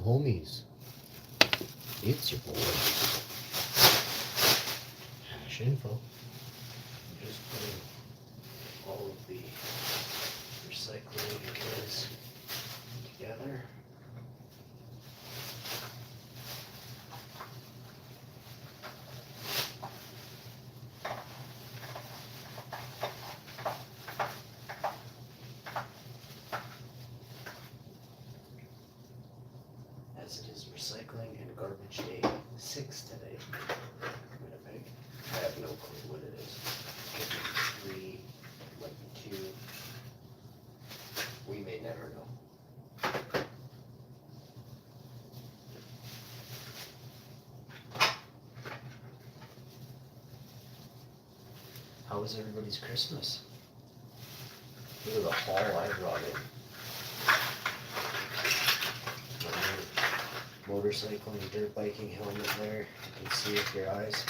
homies? It's your boy, wowinfo. I'm just putting all of the recycling goods together. As it is recycling and garbage day 6 today. Winnipeg. I have no clue what it is. Could be 3, might be 2. We may never know. How was everybody's Christmas? Look at the haul I brought in. My motorcycle and dirt biking helmet there. You can see with your eyes.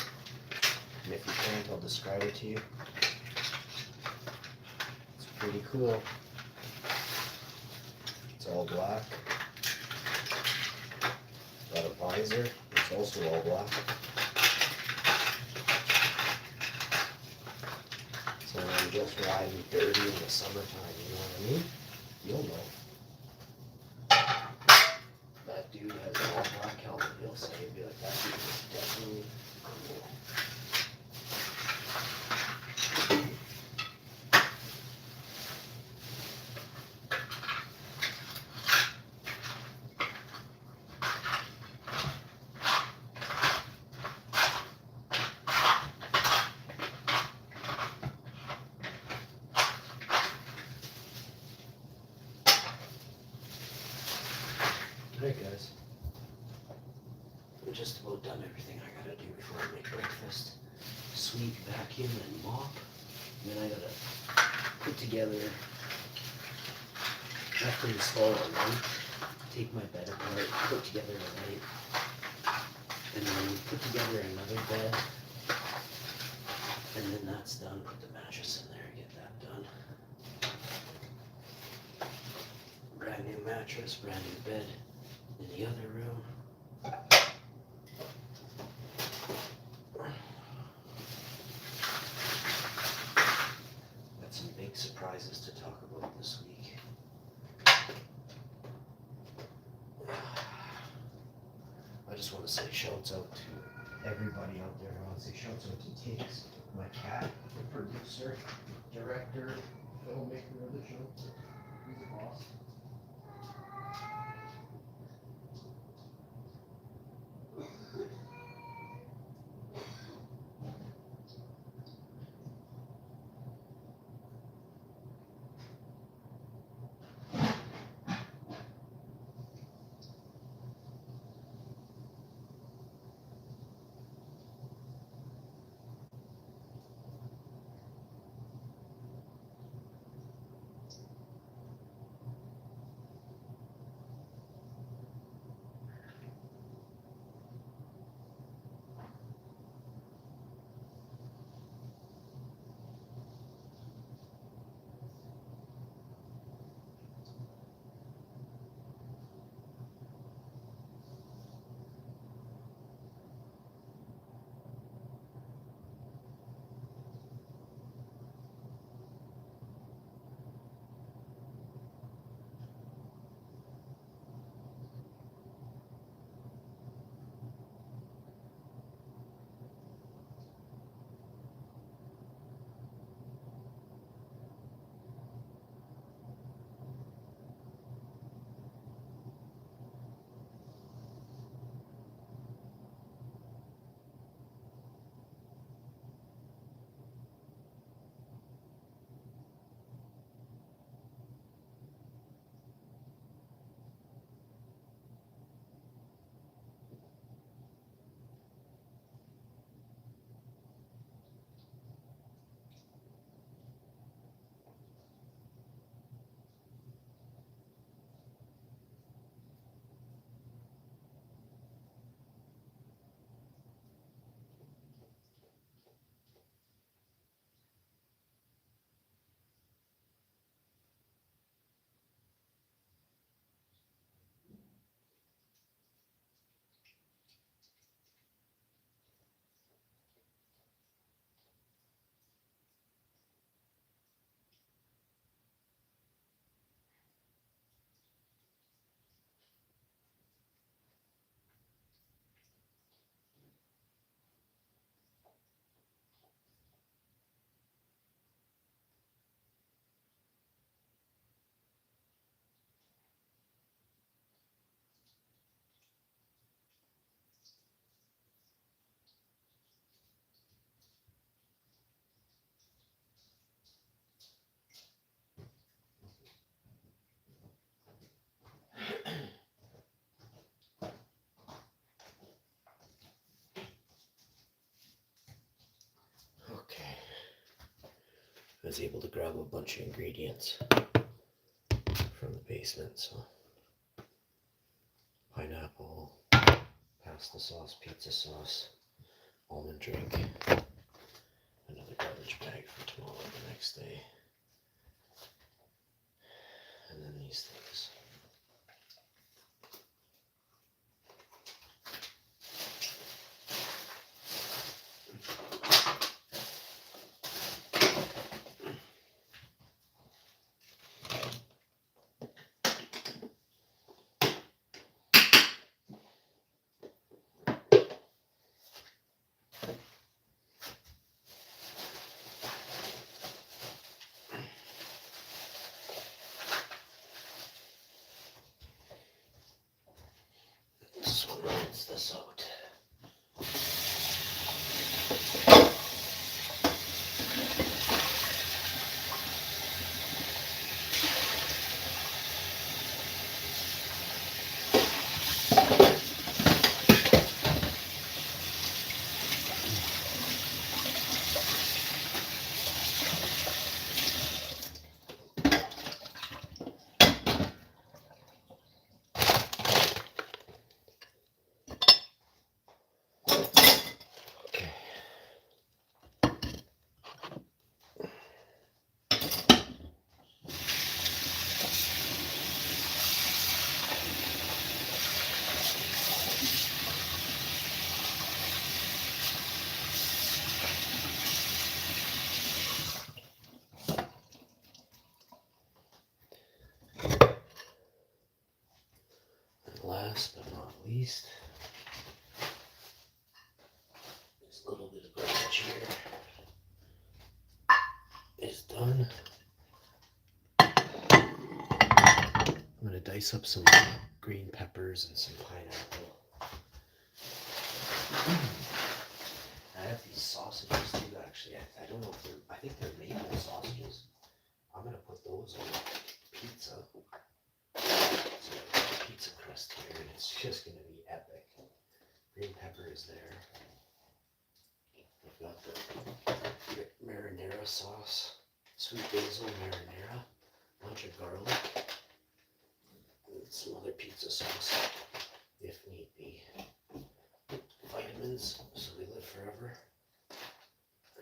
And if you can't, I'll describe it to you. It's pretty cool. It's all black. Got a visor. It's also all black. So when I'm just riding dirty in the summertime, you know what I mean? You'll know. That dude has an all black helmet. He'll say, he'll be like, that dude is definitely cool. Alright guys, I'm just about done everything I gotta do before I make breakfast. Sweep, vacuum, and mop. And then I gotta put together, after install a light, take my bed apart, put together a light, and then put together another bed. And then that's done, put the mattress in there, get that done. Brand new mattress, brand new bed. In the other room. Got some big surprises to talk about this week. I just want to say shouts out to everybody out there. I want to say shouts out to Tiggs, my cat, the producer, director, filmmaker of the show. He's the boss. was able to grab a bunch of ingredients from the basement. So pineapple, pasta sauce, pizza sauce, almond drink, another garbage bag for tomorrow, the next day, and then these things. This one rinse this out. Last but not least, this little bit of garbage here is done. I'm going to dice up some green peppers and some pineapple. I have these sausages too, actually. I don't know if they're, I think they're maple sausages. I'm going to put those on pizza. So pizza crust here, and it's just going to be epic. Green pepper is there. I've got the marinara sauce, sweet basil marinara, bunch of garlic, and some other pizza sauce, if need be. Vitamins, so they live forever,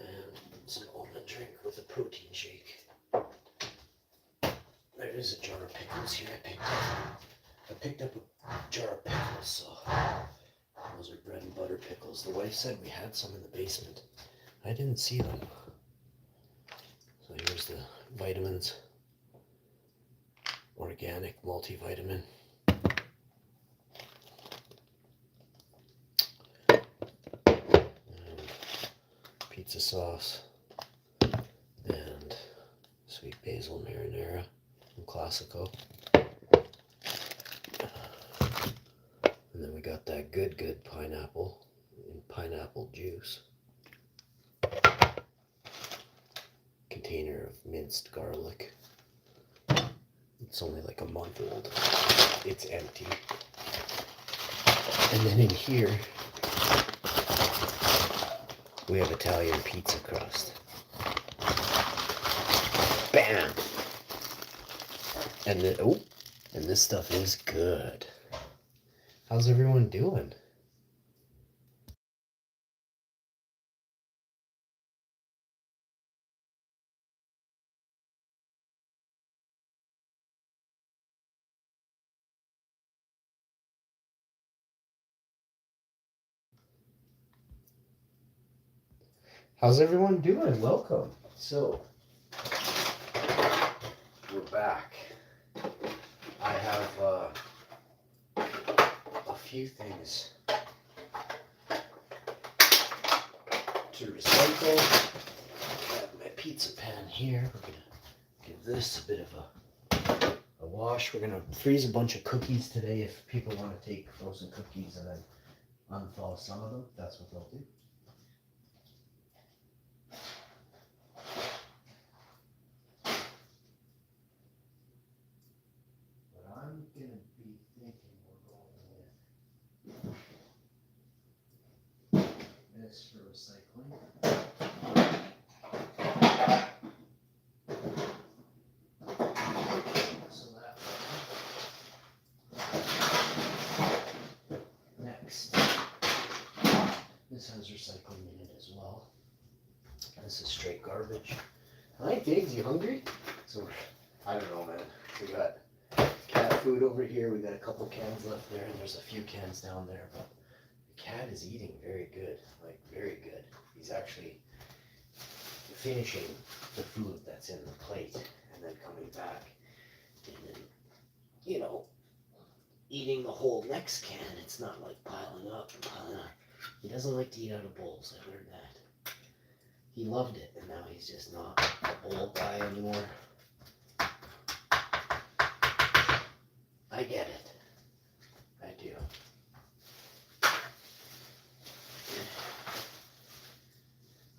and some almond drink with a protein shake. There is a jar of pickles here I picked up a jar of pickles, so those are bread and butter pickles. The wife said we had some in the basement. I didn't see them. So here's the vitamins. Organic multivitamin. And pizza sauce. And sweet basil marinara from Classico. And then we got that good pineapple and pineapple juice. Container of minced garlic. It's only like a month old. It's empty. And then in here, we have Italian pizza crust. Bam! And then, oh, and this stuff is good. How's everyone doing? How's everyone doing? Welcome. So, we're back. I have a few things to recycle. I have my pizza pan here. We're gonna give this a bit of a wash. We're gonna freeze a bunch of cookies today if people want to take frozen cookies and then unthaw some of them. That's what they'll do. But I'm gonna be thinking we're going with this for recycling. This has recycling in it as well. This is straight garbage. Hi, pigs, you hungry? So, I don't know, man. We got cat food over here. We got a couple cans left there, and there's a few cans down there. But the cat is eating very good, like very good. He's actually finishing the food that's in the plate and then coming back and then, you know, eating the whole next can. It's not like piling up and piling up. He doesn't like to eat out of bowls. I learned that. He loved it, and now he's just not a bowl guy anymore. I get it. I do.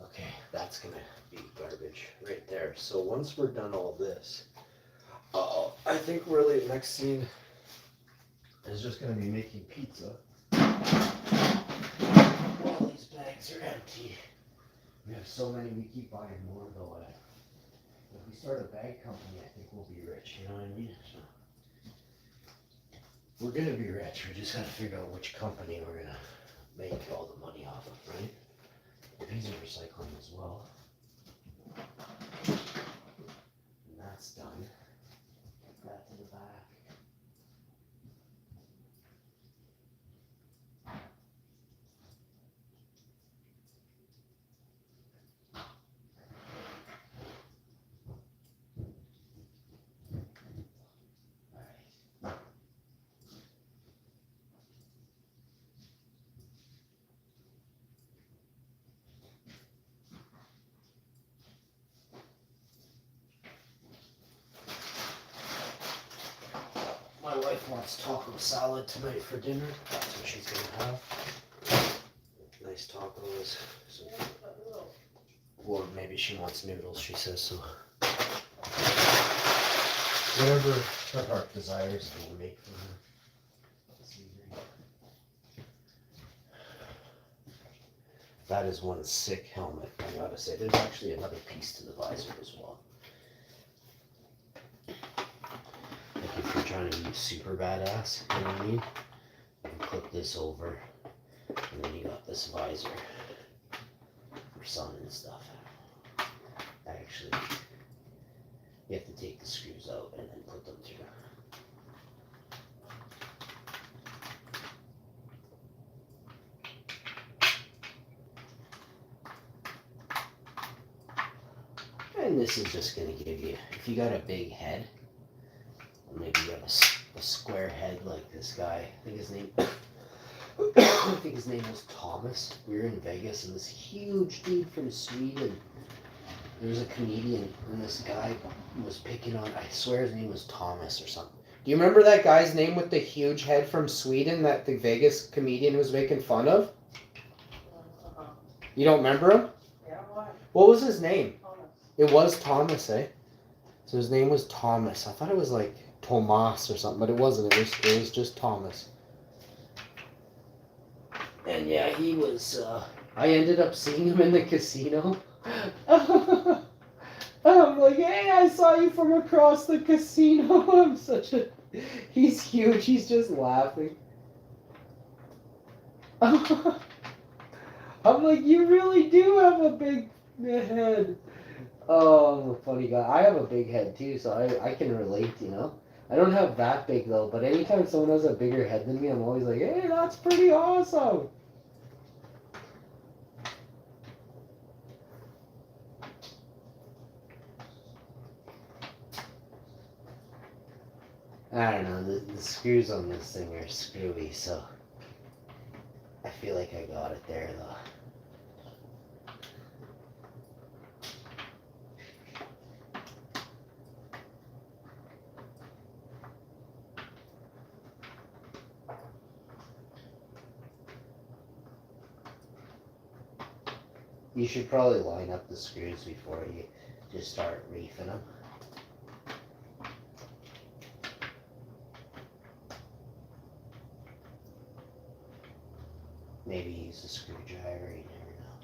Okay, that's gonna be garbage right there. So once we're done all this, I think really the next scene is just gonna be making pizza. While these bags are empty. We have so many, we keep buying more though. If we start a bag company, I think we'll be rich, you know what I mean? So we're gonna be rich, we just gotta figure out which company we're gonna make all the money off of, right? These are recycling as well. And that's done. Put that to the back. My wife wants taco salad tonight for dinner. That's what she's gonna have. Nice tacos. So, or maybe she wants noodles, she says so. Whatever her heart desires, we'll make for her. That is one sick helmet, I gotta say. There's actually another piece to the visor as well. Like if you're trying to be super badass, you know what I mean? You can clip this over, and then you got this visor for sun and stuff. Actually, you have to take the screws out and then put them through. And this is just going to give you, if you got a big head, or maybe you have a square head like this guy, I think his name was Thomas. We were in Vegas, and this huge dude from Sweden, there's a comedian, and this guy was picking on, I swear his name was Thomas or something. Do you remember that guy's name with the huge head from Sweden that the Vegas comedian was making fun of? You don't remember him? Yeah, why? What was his name? Thomas. It was Thomas, eh? So his name was Thomas. I thought it was like Tomas or something, but it wasn't. It was just Thomas. And yeah, he was, I ended up seeing him in the casino. I'm like, hey, I saw you from across the casino. He's huge. He's just laughing. I'm like, you really do have a big head. Oh, I'm a funny guy. I have a big head too, so I can relate, you know. I don't have that big though, but anytime someone has a bigger head than me, I'm always like, hey, that's pretty awesome. I don't know, the screws on this thing are screwy, so I feel like I got it there though. You should probably line up the screws before you just start reefing them. Maybe use a screwdriver, you never know.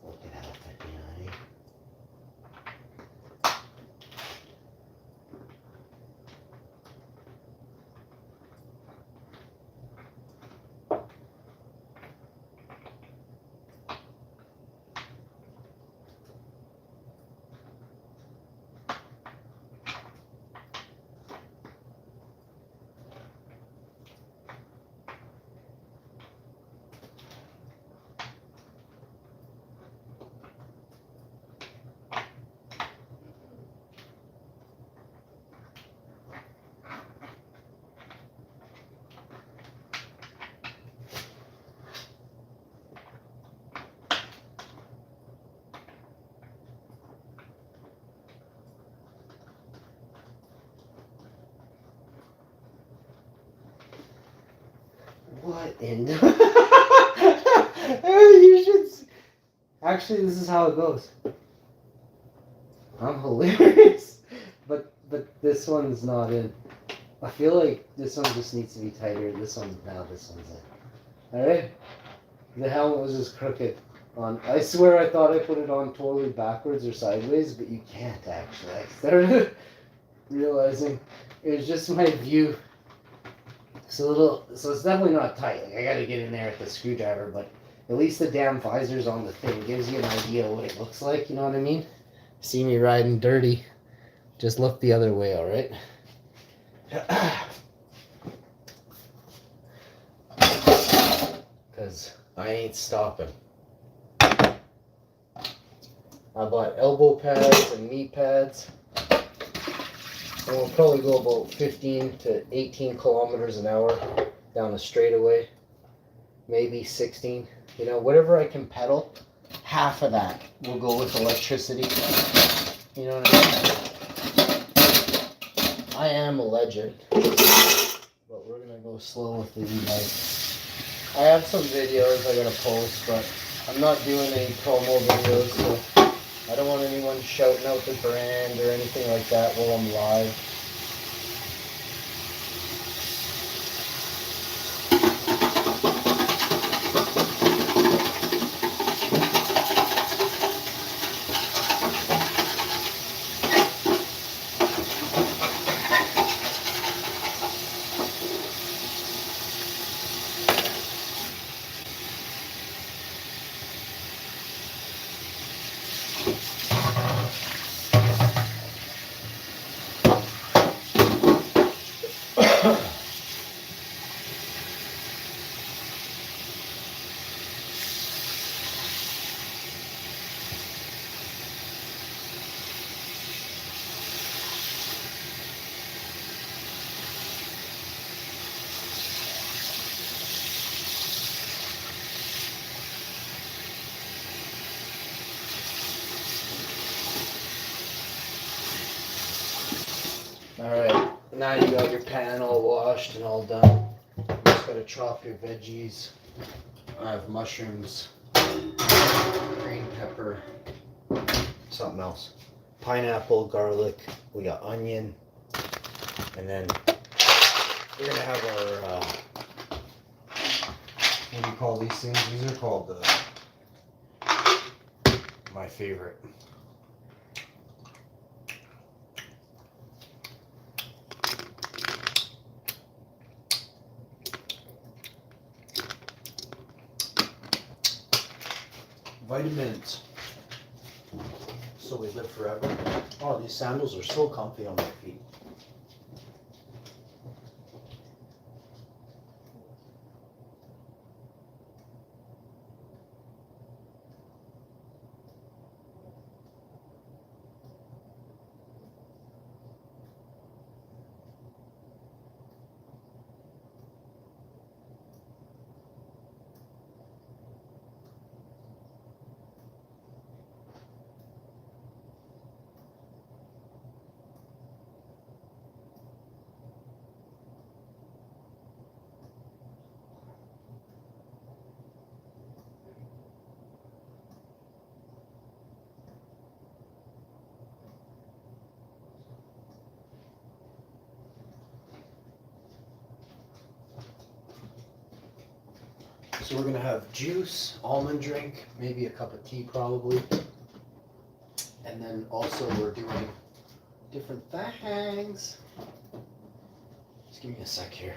What could happen, you know what I mean? What in? You should. Actually, this is how it goes. I'm hilarious, but this one's not in. I feel like this one just needs to be tighter. This one's in. All right. The helmet was just crooked. I swear I thought I put it on totally backwards or sideways, but you can't actually. I started realizing it was just my view. So it's definitely not tight. Like, I gotta get in there with the screwdriver, but at least the damn visor's on the thing. Gives you an idea of what it looks like, you know what I mean? See me riding dirty, just look the other way, alright? Because I ain't stopping. I bought elbow pads and knee pads. And we'll probably go about 15 to 18 kilometers an hour down the straightaway. Maybe 16. You know, whatever I can pedal, half of that will go with electricity. You know what I mean? I am a legend. But we're going to go slow with the e-bike. I have some videos I gotta post, but I'm not doing any promo videos, so I don't want anyone shouting out the brand or anything like that while I'm live. Alright, now you got your pan all washed and all done. You just gotta chop your veggies. I have mushrooms, green pepper, something else. Pineapple, garlic, we got onion, and then we're gonna have our, what do you call these things? These are called, my favorite. Vitamins. So we live forever. Oh, these sandals are so comfy on my feet. So we're gonna have juice, almond drink, maybe a cup of tea probably. And then also we're doing different things. Just give me a sec here.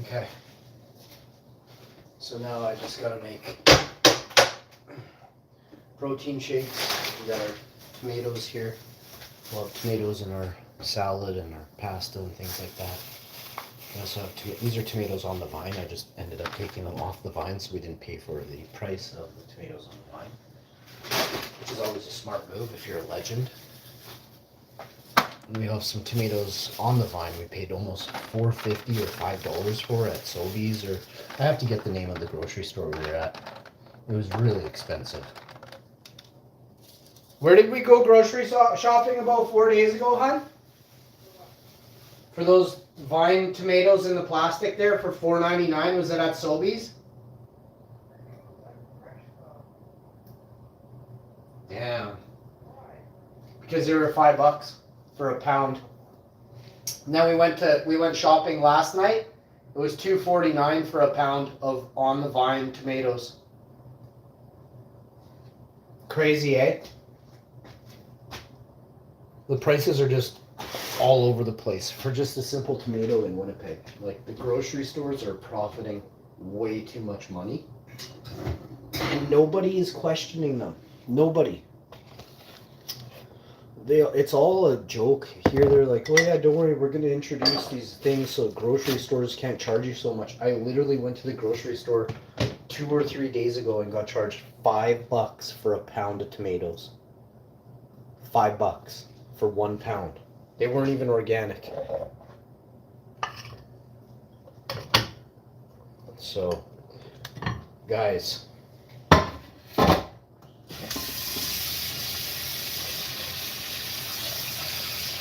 Okay, so now I just gotta make protein shakes. We got our tomatoes here. We'll have tomatoes in our salad and our pasta and things like that. We also have these are tomatoes on the vine. I just ended up taking them off the vine, so we didn't pay for the price of the tomatoes on the vine. which is always a smart move if you're a legend. And we have some tomatoes on the vine. We paid almost $4.50 or $5 for at Sobeys, or I have to get the name of the grocery store we were at. It was really expensive. Where did we go grocery shopping about 4 days ago, hon? For those vine tomatoes in the plastic there for $4.99, was it at Sobeys? Damn. Because they were $5 for a pound. And then we went shopping last night. It was $2.49 for a pound of on the vine tomatoes. Crazy, eh? The prices are just all over the place for just a simple tomato in Winnipeg. Like, the grocery stores are profiting way too much money, and nobody is questioning them. Nobody. It's all a joke. Here they're like, oh yeah, don't worry, we're going to introduce these things so grocery stores can't charge you so much. I literally went to the grocery store 2 or 3 days ago and got charged $5 for a pound of tomatoes. $5 for 1 pound. They weren't even organic. So, guys,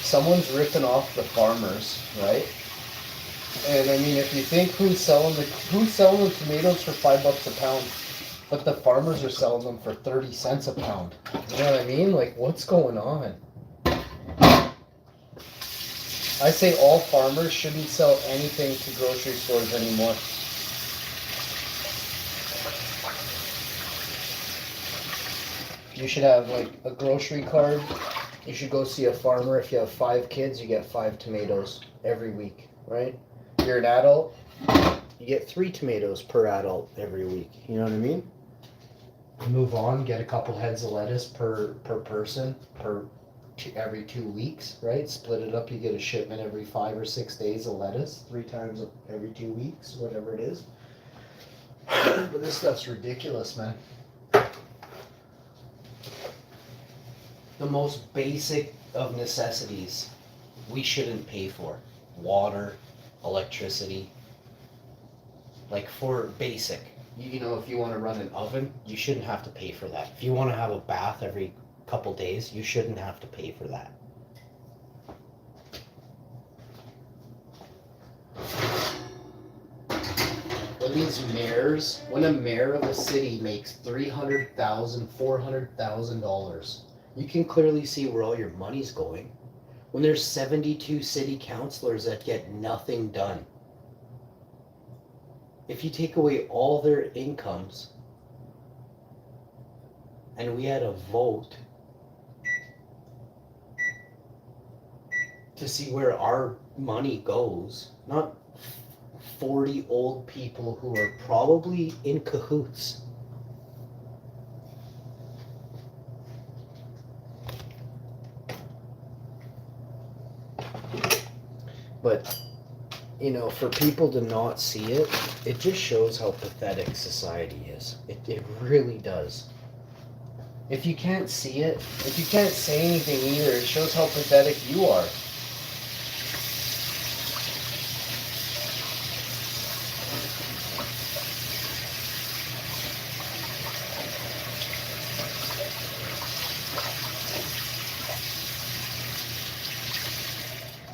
someone's ripping off the farmers, right? And I mean, if you think who's selling the tomatoes for $5 a pound, but the farmers are selling them for 30 cents a pound. You know what I mean? Like, what's going on? I say all farmers shouldn't sell anything to grocery stores anymore. You should have like a grocery card. You should go see a farmer. If you have 5 kids, you get 5 tomatoes every week, right? You're an adult, you get 3 tomatoes per adult every week. You know what I mean? Move on, get a couple heads of lettuce per person every 2 weeks, right? Split it up, you get a shipment every 5 or 6 days of lettuce, 3 times every 2 weeks, whatever it is. But this stuff's ridiculous, man. The most basic of necessities we shouldn't pay for. Water, electricity. Like, for basic. You know, if you want to run an oven, you shouldn't have to pay for that. If you want to have a bath every couple days, you shouldn't have to pay for that. When these mayors, when a mayor of a city makes $300,000, $400,000, you can clearly see where all your money's going. When there's 72 city councilors that get nothing done. If you take away all their incomes and we had a vote to see where our money goes, not 40 old people who are probably in cahoots. But, you know, for people to not see it, it just shows how pathetic society is. It really does. If you can't see it, if you can't say anything either, it shows how pathetic you are.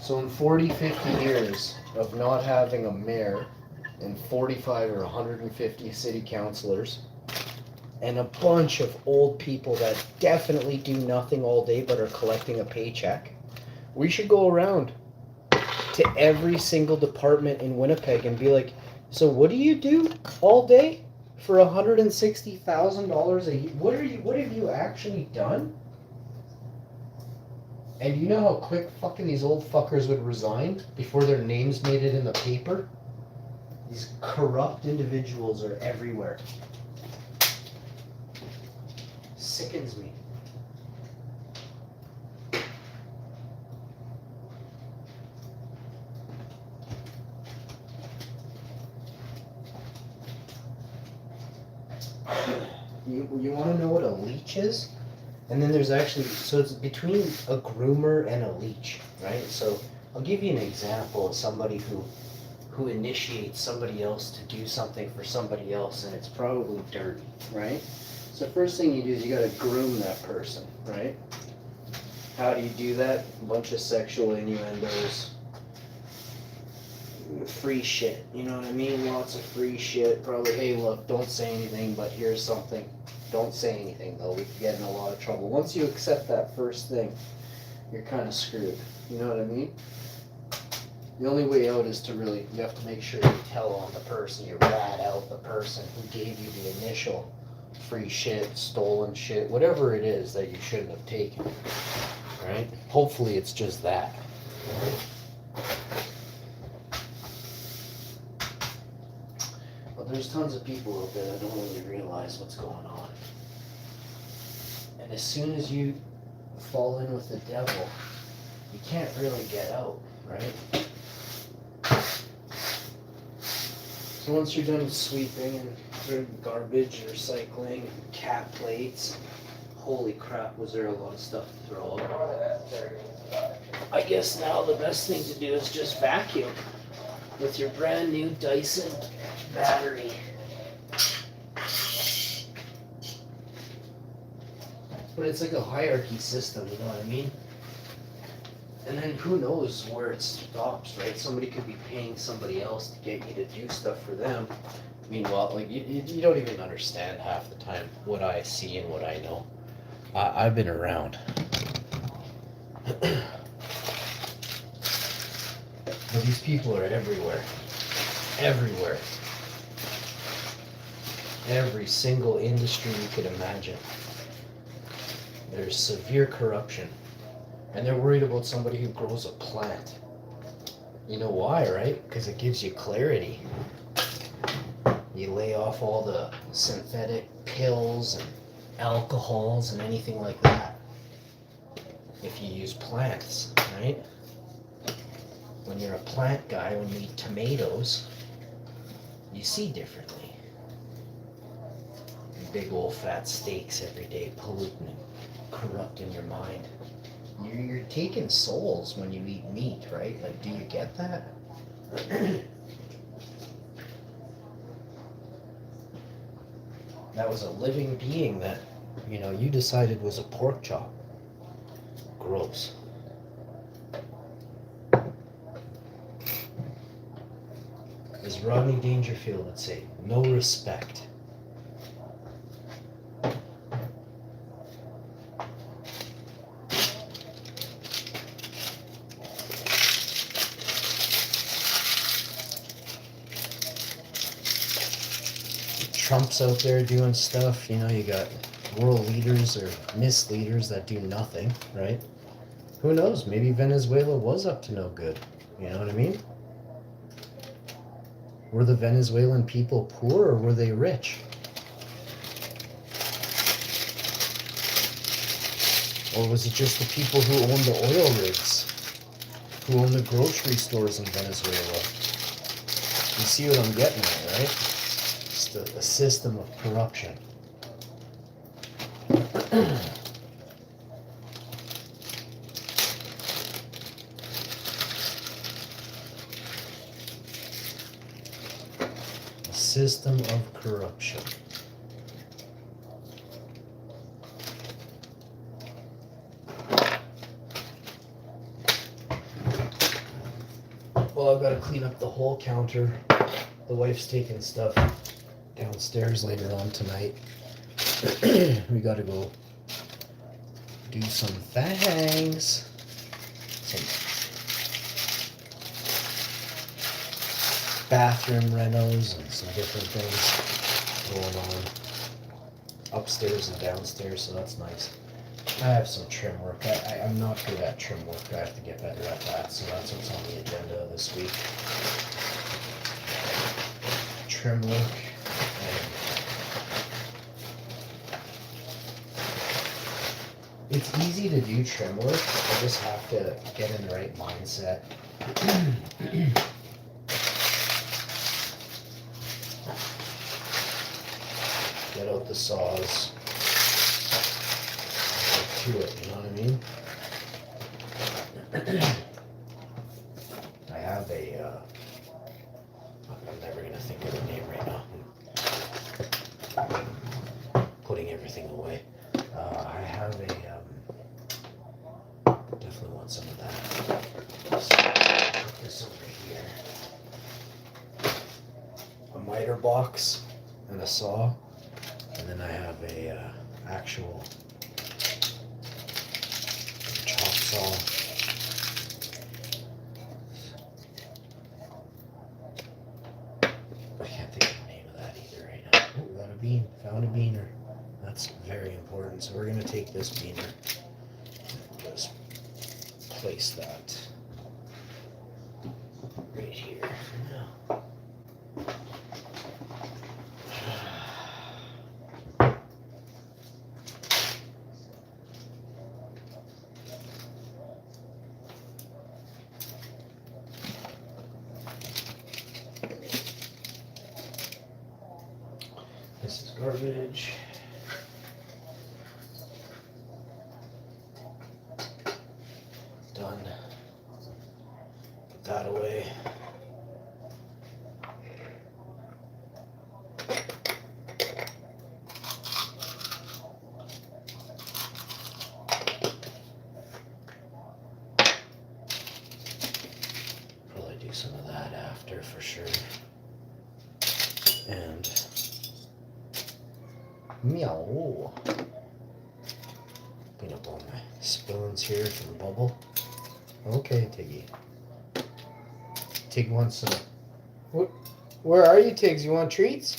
So in 40, 50 years of not having a mayor and 45 or 150 city councilors and a bunch of old people that definitely do nothing all day but are collecting a paycheck, we should go around to every single department in Winnipeg and be like, so what do you do all day for $160,000 a year? What have you actually done? And you know how quick fucking these old fuckers would resign before their names made it in the paper? These corrupt individuals are everywhere. Sickens me. You want to know what a leech is? And then there's actually, so it's between a groomer and a leech, right? So I'll give you an example of somebody who initiates somebody else to do something for somebody else, and it's probably dirty, right? So first thing you do is you gotta groom that person, right? How do you do that? A bunch of sexual innuendos, free shit, you know what I mean? Lots of free shit. Probably, hey, look, don't say anything, but here's something. Don't say anything, though. We could get in a lot of trouble. Once you accept that first thing, you're kind of screwed. You know what I mean? The only way out is to really, you have to make sure you tell on the person, you rat out the person who gave you the initial free shit, stolen shit, whatever it is that you shouldn't have taken, right? Hopefully it's just that. But there's tons of people out there that don't really realize what's going on. And as soon as you fall in with the devil, you can't really get out, right? So once you're done sweeping and throwing garbage, recycling, cat plates, holy crap, was there a lot of stuff to throw out. I guess now the best thing to do is just vacuum with your brand new Dyson battery. But it's like a hierarchy system, you know what I mean? And then who knows where it stops, right? Somebody could be paying somebody else to get you to do stuff for them. Meanwhile, like you don't even understand half the time what I see and what I know. I've been around. But these people are everywhere. Everywhere. Every single industry you could imagine. There's severe corruption. And they're worried about somebody who grows a plant. You know why, right? Because it gives you clarity. You lay off all the synthetic pills and alcohols and anything like that. If you use plants, right? When you're a plant guy, when you eat tomatoes, you see differently. Big old fat steaks every day, polluting and corrupting your mind. You're taking souls when you eat meat, right? Like, do you get that? That was a living being that, you decided was a pork chop. Gross. As Rodney Dangerfield would say, no respect. Trump's out there doing stuff, you got world leaders or misleaders that do nothing, right? Who knows? Maybe Venezuela was up to no good. You know what I mean? Were the Venezuelan people poor or were they rich? Or was it just the people who owned the oil rigs? Who owned the grocery stores in Venezuela? You see what I'm getting at, right? A system of corruption. A system of corruption. Well, I've got to clean up the whole counter. The wife's taking stuff downstairs later on tonight. We gotta go do some things. Some bathroom renos and some different things going on upstairs and downstairs, so that's nice. I have some trim work. I'm not good at trim work. I have to get better at that, so that's what's on the agenda this week. Trim work. It's easy to do trim work. I just have to get in the right mindset. Get out the saws. to it, you know what I mean? I have a, I'm never going to think of the name right now. Putting everything away. I have a, definitely want some of that. So, put this over here. A miter box and a saw. And then I have a actual chop saw. I can't think of the name of that either right now. Oh, we got a bean. Found a beaner. That's very important. So we're going to take this beaner and just place that right here for now. This is garbage. Done. Put that away. Probably do some of that after for sure. And meow. Clean up all my spoons here from Bubble. Okay, Tiggy. Tig wants some. What? Where are you, Tigs? You want treats?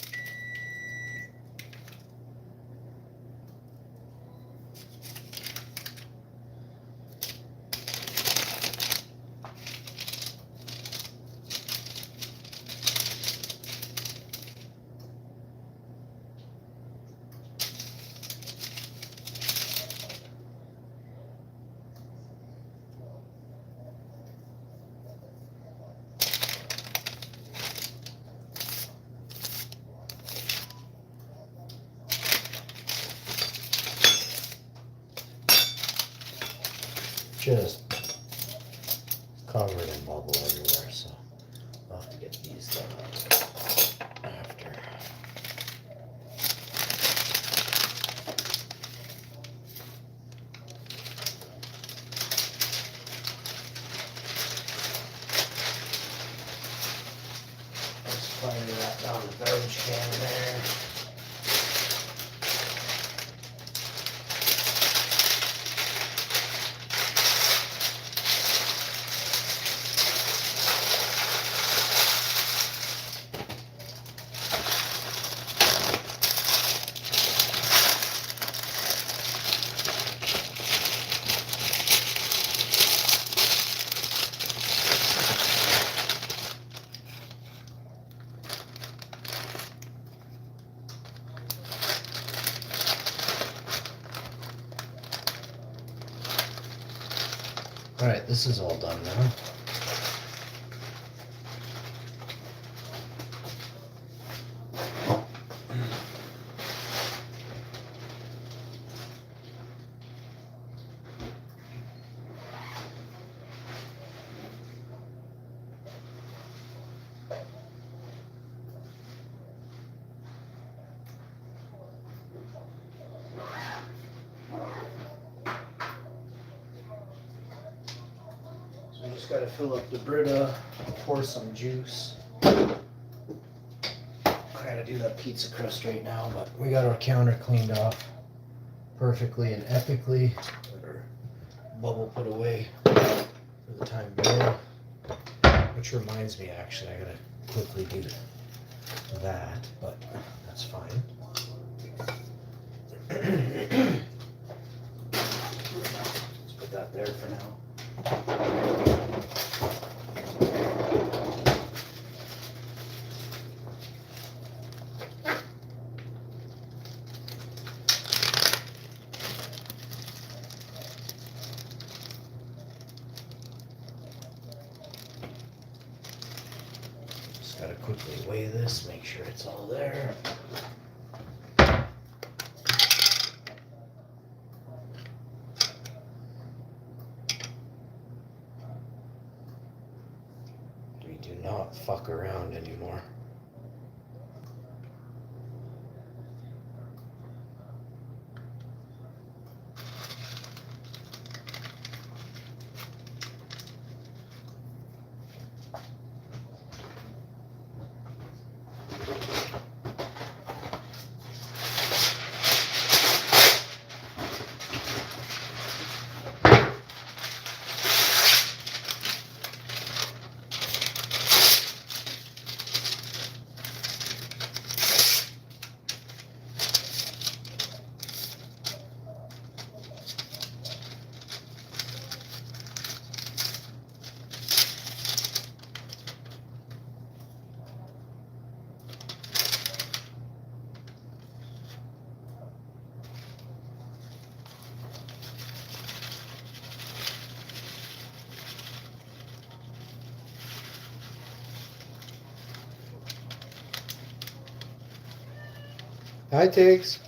Just covered in bubble everywhere, so I'll have to get these done after. Just fire that down the garbage can there. Alright, this is all done now. Just got to fill up the Brita, pour some juice. I gotta do that pizza crust right now, but we got our counter cleaned off perfectly and epically. Got our Bubble put away for the time being. Which reminds me, actually, I gotta quickly do that, but that's fine. Let's put that there for now. Just gotta quickly weigh this, make sure it's all there. do not fuck around anymore. Hi, Tiggs.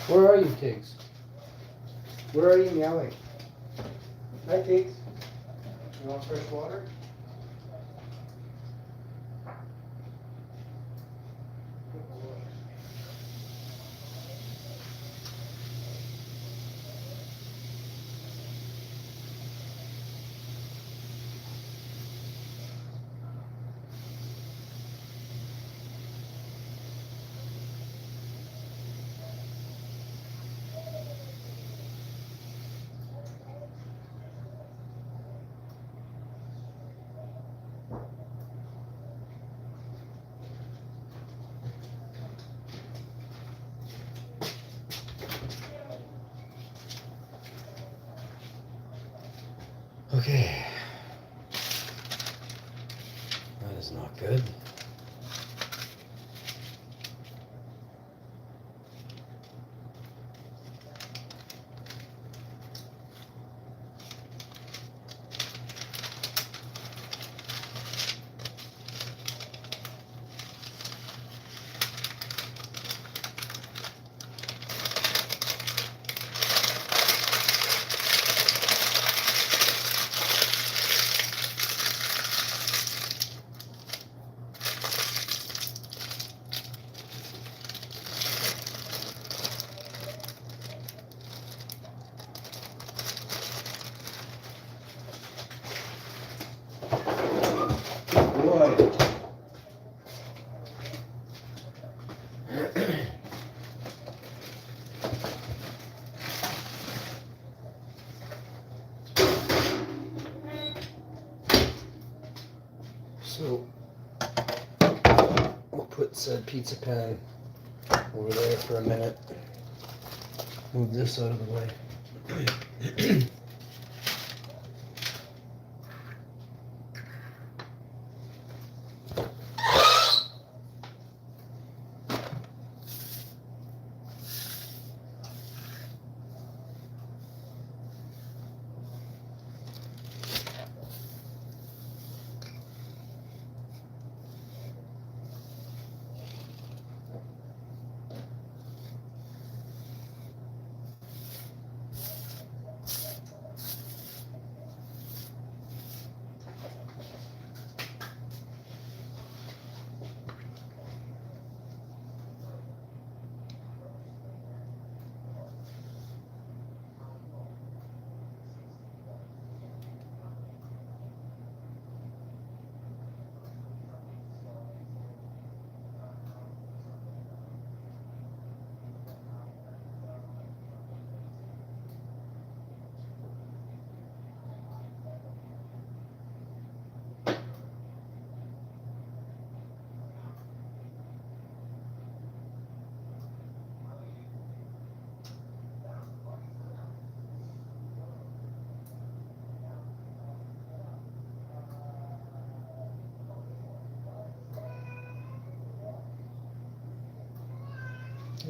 Where are you, Tiggs? Where are you meowing? Hi, Tiggs. You want fresh water? Okay. That is not good. Boy. So we'll put said pizza pan over there for a minute. Move this out of the way.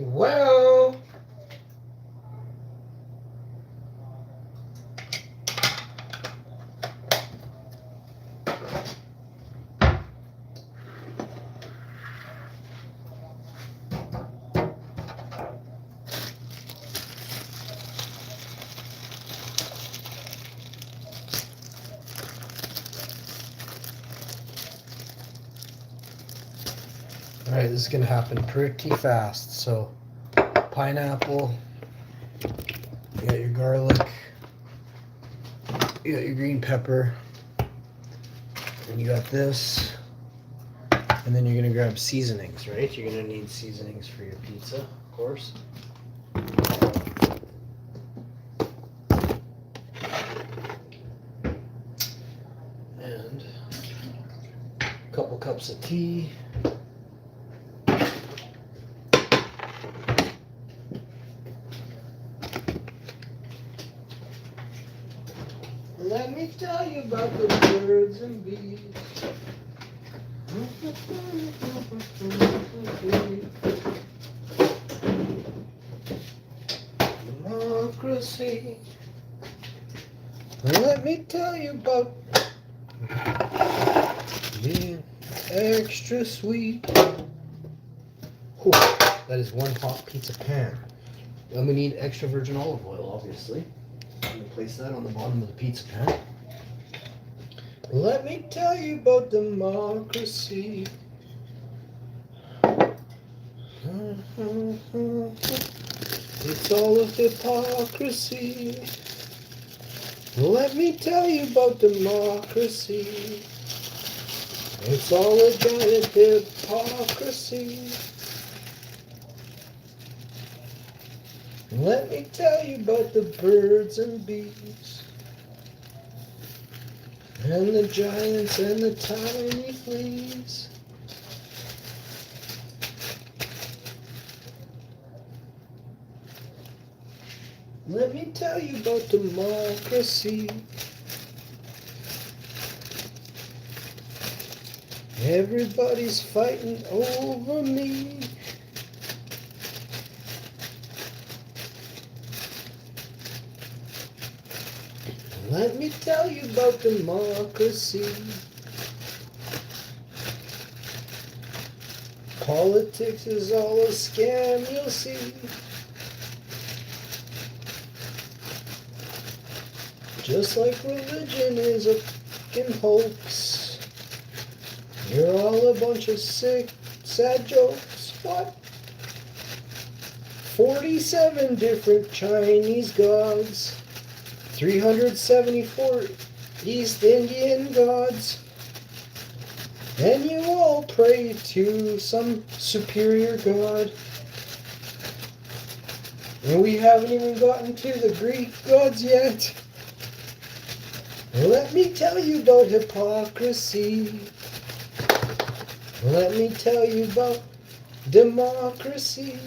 Well, all right, this is gonna happen pretty fast. So, pineapple, you got your garlic, you got your green pepper, and you got this. And then you're gonna grab seasonings, right? You're gonna need seasonings for your pizza, of course. And a couple cups of tea. Let me tell you about the birds and bees. Democracy. Let me tell you about being extra sweet. Whew, that is one hot pizza pan. And we need extra virgin olive oil, obviously. I'm going to place that on the bottom of the pizza pan. Let me tell you about democracy. It's all a hypocrisy. Let me tell you about democracy. It's all a giant hypocrisy. Let me tell you about the birds and bees. And the giants and the tiny fleas. Let me tell you about democracy. Everybody's fighting over me. Let me tell you about democracy. Politics is all a scam, you'll see. Just like religion is a fucking hoax. You're all a bunch of sick, sad jokes. What? 47 different Chinese gods. 374 East Indian gods. And you all pray to some superior god. And we haven't even gotten to the Greek gods yet. Let me tell you about hypocrisy. Let me tell you about democracy.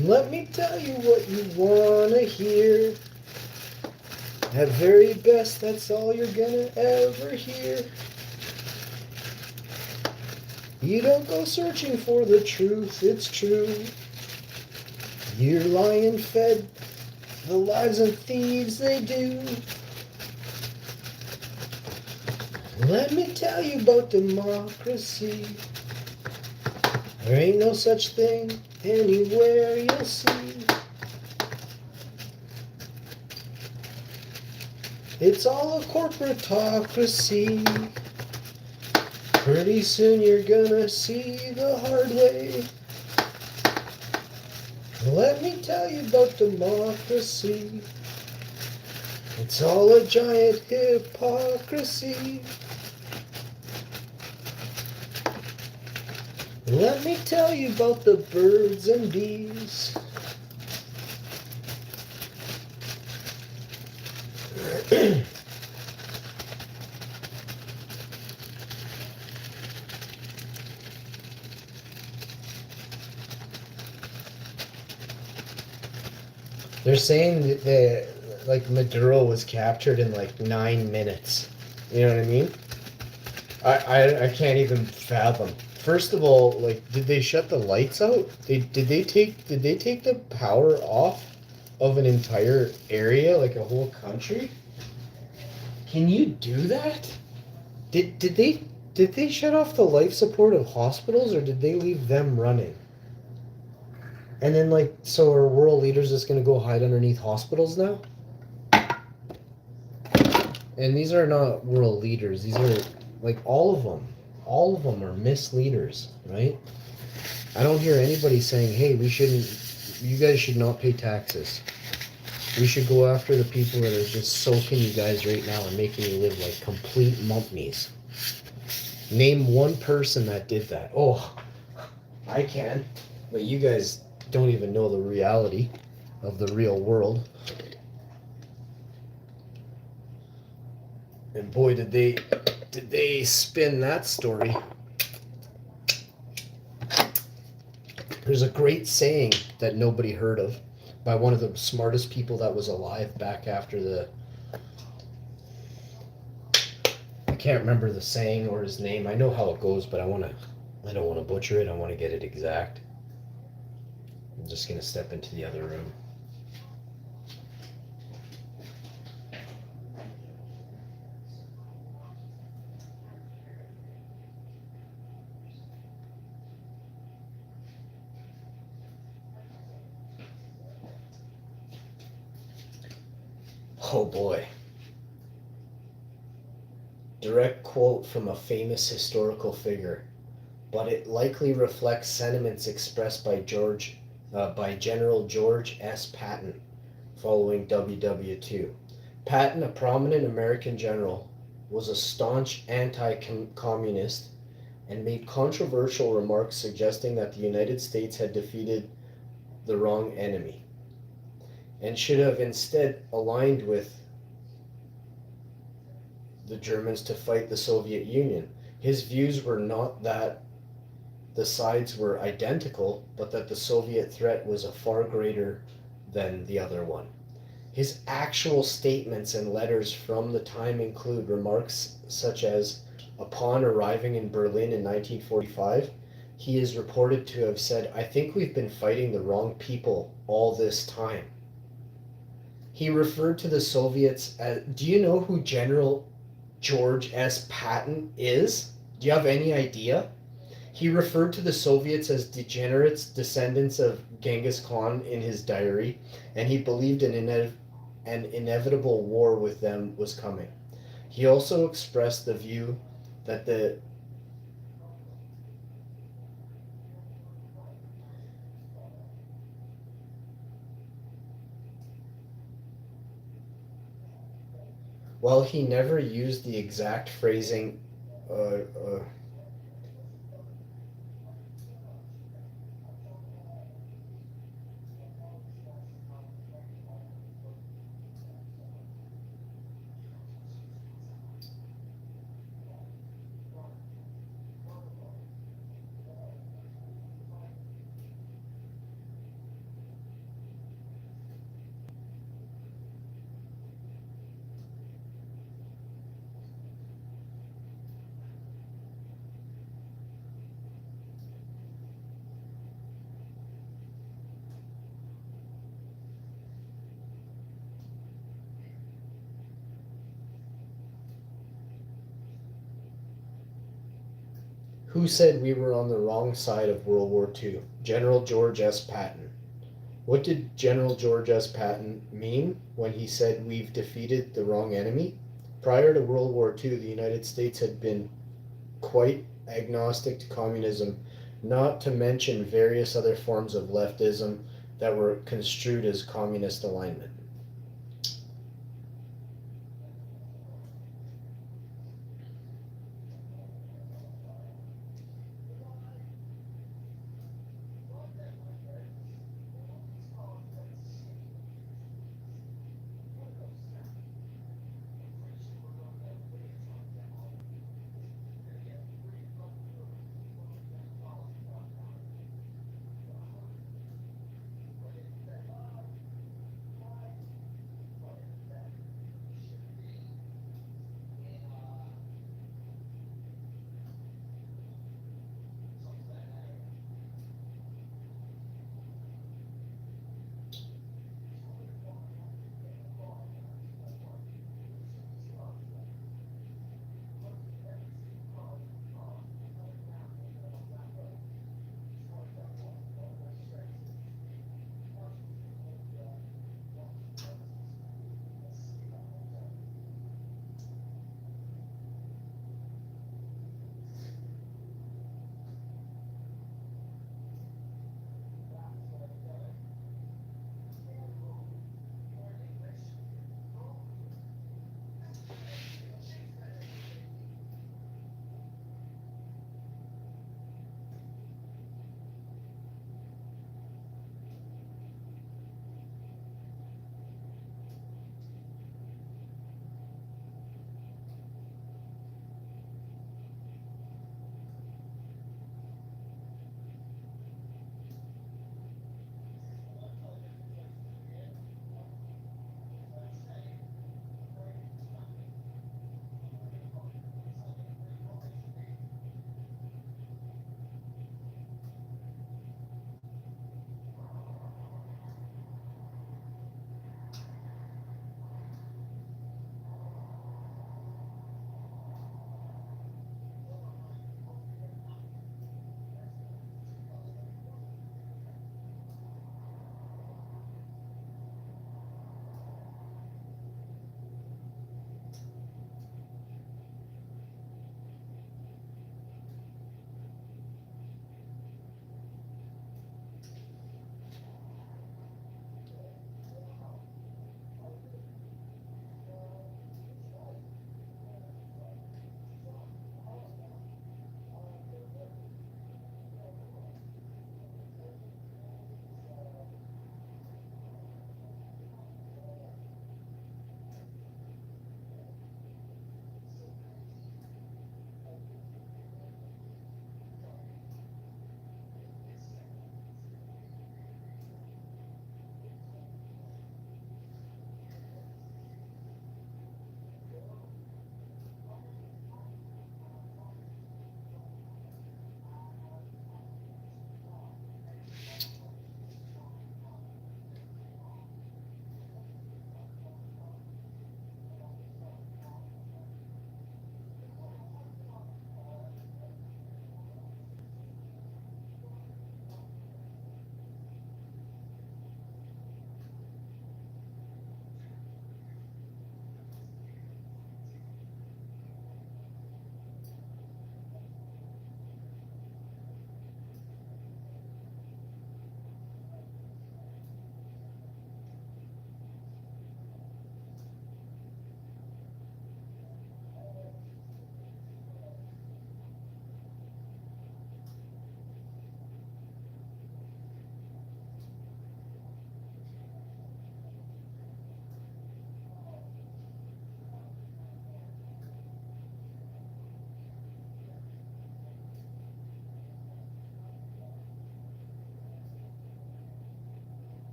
Let me tell you what you want to hear. At very best, that's all you're gonna ever hear. You don't go searching for the truth, it's true. You're lying fed the lies of thieves they do. Let me tell you about democracy. There ain't no such thing anywhere you'll see. It's all a corporatocracy. Pretty soon you're gonna see the hard way. Let me tell you about democracy. It's all a giant hypocrisy. Let me tell you about the birds and bees. They're saying that like Maduro was captured in like 9 minutes. You know what I mean? I can't even fathom First of all, like, did they shut the lights out? Did they take the power off of an entire area, like a whole country? Can you do that? Did they shut off the life support of hospitals, or did they leave them running? And then, like, so are world leaders just gonna go hide underneath hospitals now? And these are not world leaders. These are, like, all of them. All of them are misleaders, right? I don't hear anybody saying, hey, you guys should not pay taxes. We should go after the people that are just soaking you guys right now and making you live like complete mumpnies. Name one person that did that. Oh, I can. But you guys don't even know the reality of the real world. And boy, did they spin that story. There's a great saying that nobody heard of by one of the smartest people that was alive back after the... I can't remember the saying or his name. I know how it goes, but I don't want to butcher it. I want to get it exact. I'm just going to step into the other room. Oh boy. Direct quote from a famous historical figure, but it likely reflects sentiments expressed by General George S. Patton following WW2. Patton, a prominent American general, was a staunch anti-communist and made controversial remarks suggesting that the United States had defeated the wrong enemy and should have instead aligned with the Germans to fight the Soviet Union. His views were not that the sides were identical, but that the Soviet threat was a far greater than the other one. His actual statements and letters from the time include remarks such as, upon arriving in Berlin in 1945, he is reported to have said, "I think we've been fighting the wrong people all this time." He referred to the Soviets as, do you know who General George S. Patton is? Do you have any idea? He referred to the Soviets as degenerates, descendants of Genghis Khan in his diary, and he believed an inevitable war with them was coming. He also expressed the view that while he never used the exact phrasing, who said we were on the wrong side of World War II? General George S. Patton. What did General George S. Patton mean when he said we've defeated the wrong enemy? Prior to World War II, the United States had been quite agnostic to communism, not to mention various other forms of leftism that were construed as communist alignment.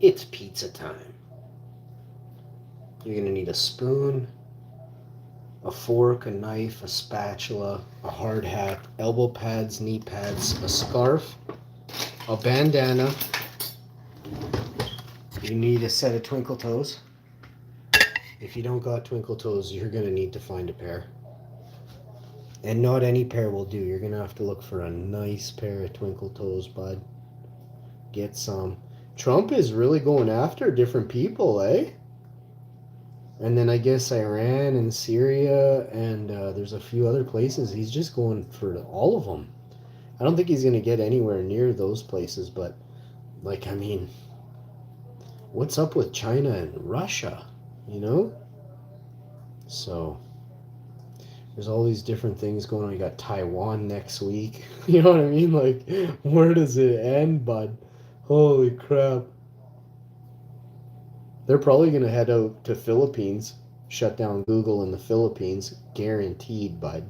It's pizza time. You're gonna need a spoon, a fork, a knife, a spatula, a hard hat, elbow pads, knee pads, a scarf, a bandana. You need a set of twinkle toes. If you don't got twinkle toes, you're gonna need to find a pair. And not any pair will do. You're gonna have to look for a nice pair of twinkle toes, bud. Get some. Trump is really going after different people, eh? And then I guess Iran and Syria and there's a few other places. He's just going for all of them. I don't think he's gonna get anywhere near those places, but like, I mean, what's up with China and Russia, you know? So there's all these different things going on. You got Taiwan next week. You know what I mean? Like, where does it end, bud? Holy crap. They're probably going to head out to Philippines, shut down Google in the Philippines. Guaranteed, bud.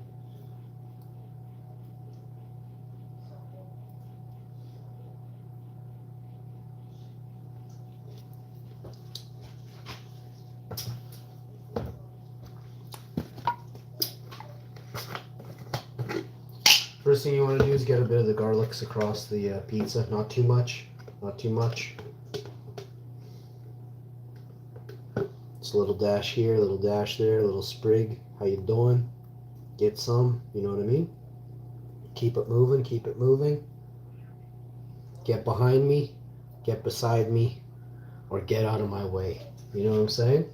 First thing you want to do is get a bit of the garlics across the pizza. Not too much. Not too much. Just a little dash here, a little dash there, a little sprig. How you doing? Get some. You know what I mean? Keep it moving. Keep it moving. Get behind me. Get beside me. Or get out of my way. You know what I'm saying?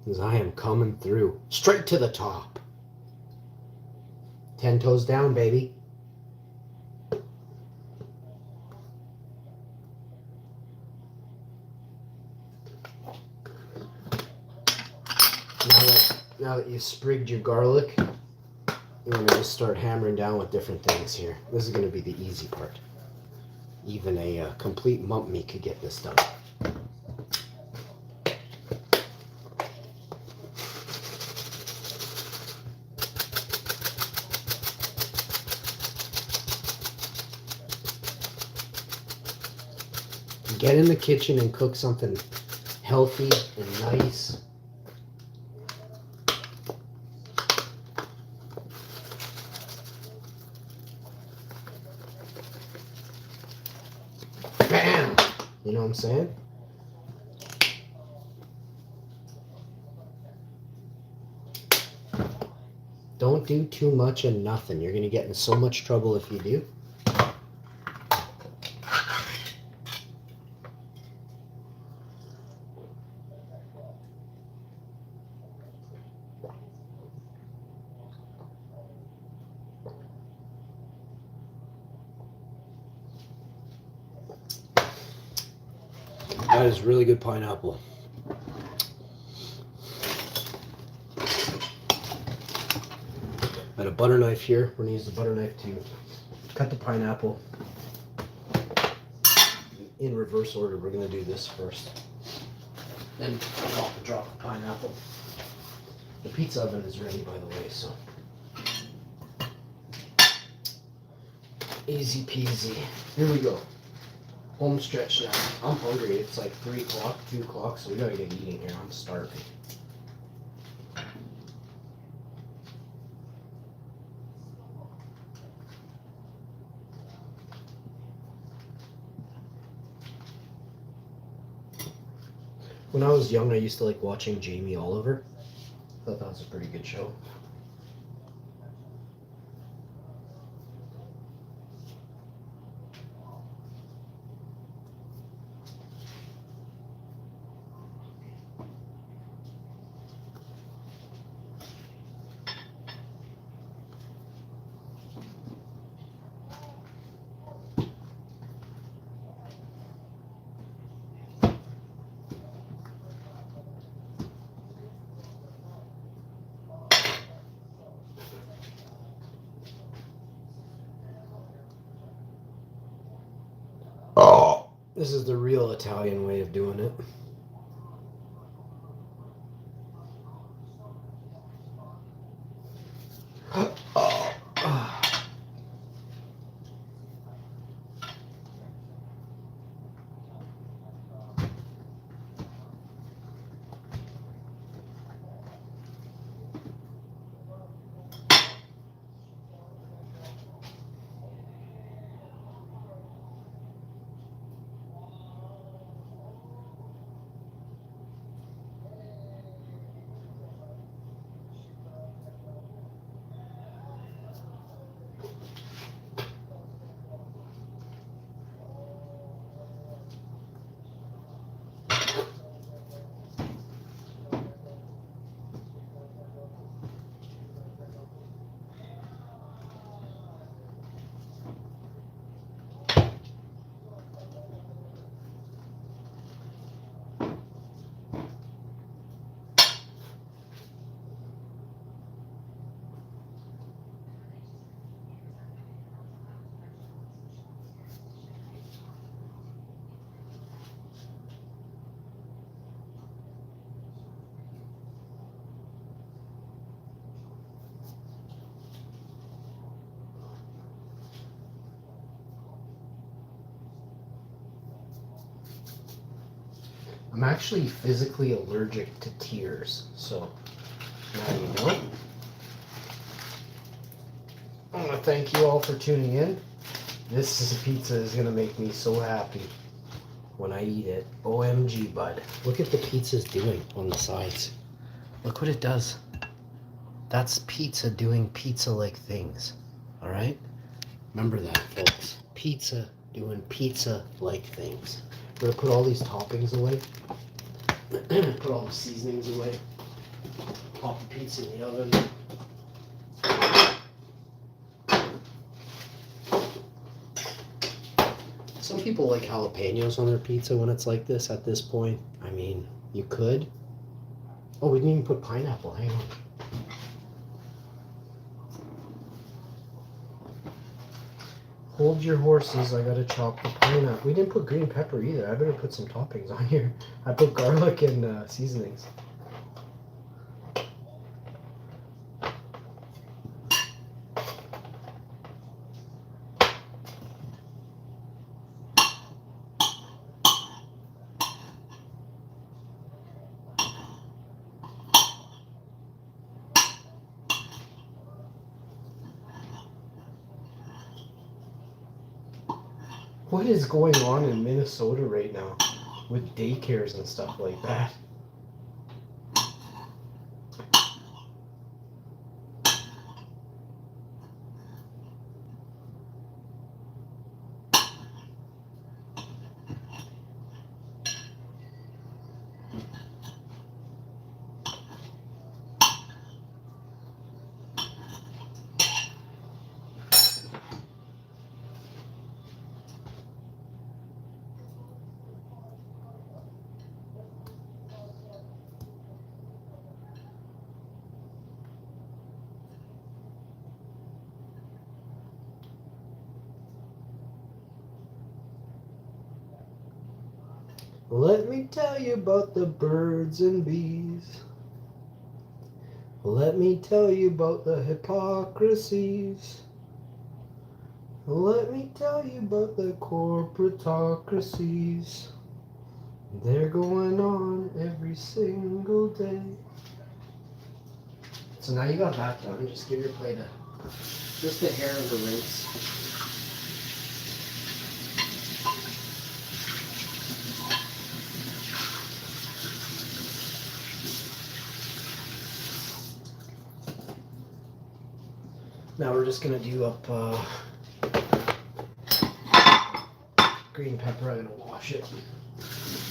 Because I am coming through. Straight to the top. 10 toes down, baby. Now that you've sprigged your garlic, you want to just start hammering down with different things here. This is going to be the easy part. Even a complete mump me could get this done. Get in the kitchen and cook something healthy and nice. Bam! You know what I'm saying? Don't do too much and nothing. You're going to get in so much trouble if you do. That is really good pineapple. Got a butter knife here. We're going to use the butter knife to cut the pineapple in reverse order. We're going to do this first. Then drop the pineapple. The pizza oven is ready, by the way, so easy peasy. Here we go. Home stretch now. I'm hungry. It's like 3 o'clock, 2 o'clock, so we gotta get eating here. I'm starving. When I was young, I used to like watching Jamie Oliver. Thought that was a pretty good show. Oh, this is the real Italian way of doing it. I'm actually physically allergic to tears, so now you know. I want to thank you all for tuning in. This is a pizza is going to make me so happy when I eat it. OMG, bud. Look at the pizza's doing on the sides. Look what it does. That's pizza doing pizza-like things. All right? Remember that, folks. Pizza doing pizza-like things. We're going to put all these toppings away. Put all the seasonings away. Pop the pizza in the oven. Some people like jalapenos on their pizza when it's like this at this point. I mean, you could. Oh, we didn't even put pineapple. Hang on. Hold your horses. I gotta chop the pineapple. We didn't put green pepper either. I better put some toppings on here. I put garlic and seasonings. What is going on in Minnesota right now with daycares and stuff like that? Let me tell you about the birds and bees. Let me tell you about the hypocrisies. Let me tell you about the corporatocracies. They're going on every single day. So now you got that done. Just give your plate just a hair of the rinse. Now we're just gonna do up green pepper. I'm gonna wash it.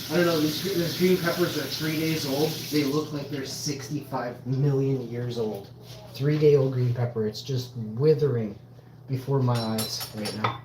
I don't know, these green peppers are 3 days old. They look like they're 65 million years old. 3-day-old green pepper. It's just withering before my eyes right now.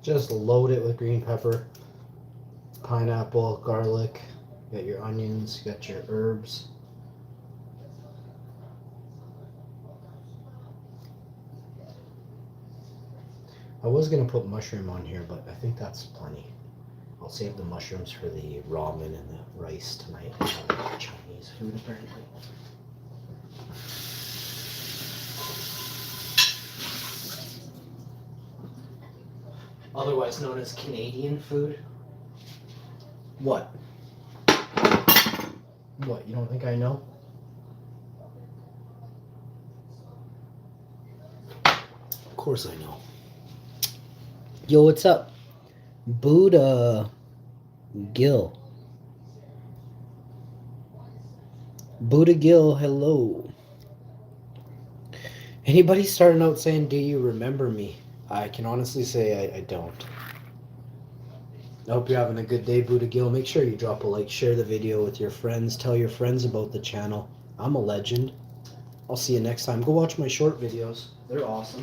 Just load it with green pepper, pineapple, garlic, You got your onions, you got your herbs. I was gonna put mushroom on here, but I think that's plenty. I'll save the mushrooms for the ramen and the rice tonight. I have Chinese food apparently. Otherwise known as Canadian food. What? What, you don't think I know? Of course I know. Yo, what's up? Buddha Gill. Buddha Gill, hello. Anybody starting out saying, do you remember me? I can honestly say I don't. I hope you're having a good day, Buddha Gill. Make sure you drop a like, share the video with your friends, tell your friends about the channel. I'm a legend. I'll see you next time. Go watch my short videos. They're awesome.